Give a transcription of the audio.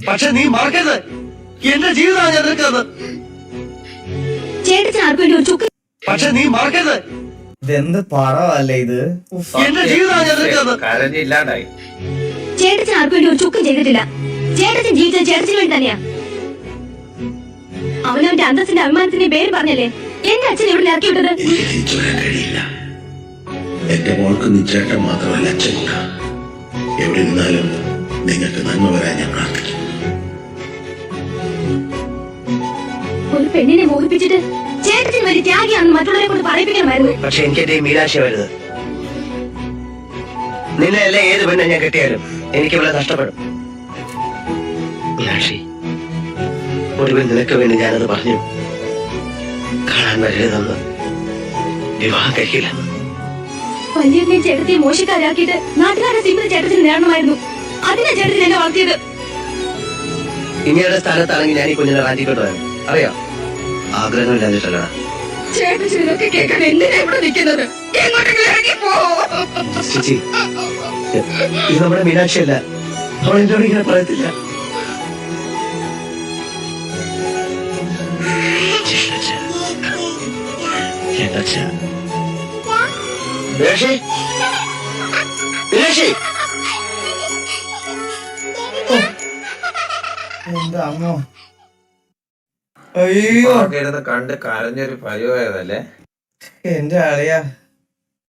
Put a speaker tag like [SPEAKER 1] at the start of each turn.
[SPEAKER 1] പക്ഷെ നീ മറക്കരുത്, എന്റെ ജീവിതമാണ് ഞാൻ നിൽക്കുന്നത്.
[SPEAKER 2] ചേട്ടൻ ആർക്കും വേണ്ടി ഒരു ചുക്ക്.
[SPEAKER 1] പക്ഷെ നീ മറക്കരുത്,
[SPEAKER 3] ഇതെന്ത് പടമല്ലേ ഇത്.
[SPEAKER 1] എന്റെ ജീവിതമാണ് ഞാൻ നിൽക്കുന്നത്.
[SPEAKER 4] കരഞ്ഞില്ലാണ്ടായി.
[SPEAKER 2] ചേട്ടൻ ആർക്കും വേണ്ടി ഒരു ചുക്കും ചെയ്തിട്ടില്ല. ചേട്ടൻ ജീവിച്ചത് ചേട്ടന് വേണ്ടി തന്നെയാ. അവനവന്റെ അന്തസ്സിന്റെ അഭിമാനത്തിന്റെ പേര് പറഞ്ഞല്ലേ എന്റെ അച്ഛൻ ഇവിടെ ഇറക്കി വിട്ടത്.
[SPEAKER 5] എനിക്ക് തിരിച്ചു വരാൻ കഴിയില്ല. എന്റെ മോൾക്ക് നിശ്ചേട്ടൻ മാത്രമല്ല അച്ഛനില്ല. എവിടെ നിന്നാലും നിങ്ങൾക്ക് നന്മ വരാൻ ഞാൻ പ്രാർത്ഥിക്കും.
[SPEAKER 2] ഒരു പെണ്ണിനെ മോഹിപ്പിച്ചിട്ട് ചേട്ടത്തിന് വലിയ ത്യാഗിയാണെന്ന് മറ്റുള്ളവരെ കൊണ്ട് പറയിപ്പിക്കണമായിരുന്നു.
[SPEAKER 1] പക്ഷെ എനിക്ക് എന്റെ മീനാശി വരുത്. നിന്നെ അല്ല ഏത് പെണ്ണെ ഞാൻ കെട്ടിയാലും എനിക്ക് ഇവിടെ നഷ്ടപ്പെടും. മീനാക്ഷി, ഒടുവിൽ നിനക്ക് വേണ്ടി ഞാനത് പറഞ്ഞു. കാണാൻ വരരുതെന്ന്, വിവാഹം കഴിക്കില്ലെന്ന്.
[SPEAKER 2] വലിയ ചേട്ടത്തെ മോശക്കാരാക്കിയിട്ട് നാട്ടുകാരെ സിമ്പിൾ ചേട്ടത്തിന് നേടണമായിരുന്നു. അതിനാ ചേട്ടത്തിന് എന്നെ വളർത്തിയത്.
[SPEAKER 1] ഇനിയുടെ സ്ഥാനത്താണെങ്കിൽ ഞാൻ ഈ കുഞ്ഞിനെ റാഞ്ചിക്കൊണ്ട് വരാം. അറിയാം, ആഗ്രഹമില്ലാഞ്ഞിട്ടല്ല.
[SPEAKER 2] ചേട്ടനൊക്കെ കേൾക്കാൻ എന്തിനാ ഇവിടെ നിൽക്കുന്നത്? എങ്ങോട്ടെങ്കിലും ഇറങ്ങിപ്പോ.
[SPEAKER 1] ചേച്ചി, ഇത് നമ്മുടെ മീനാക്ഷി അല്ല. അവൾ എന്നോട് ഇങ്ങനെ പറയത്തില്ല. മീനാക്ഷി, മീനാക്ഷി,
[SPEAKER 3] എന്റെ അമ്മോ, അയ്യോ
[SPEAKER 4] കണ്ട് കരഞ്ഞൊരു പരിവായതല്ലേ
[SPEAKER 3] എന്റെ ആളിയാ.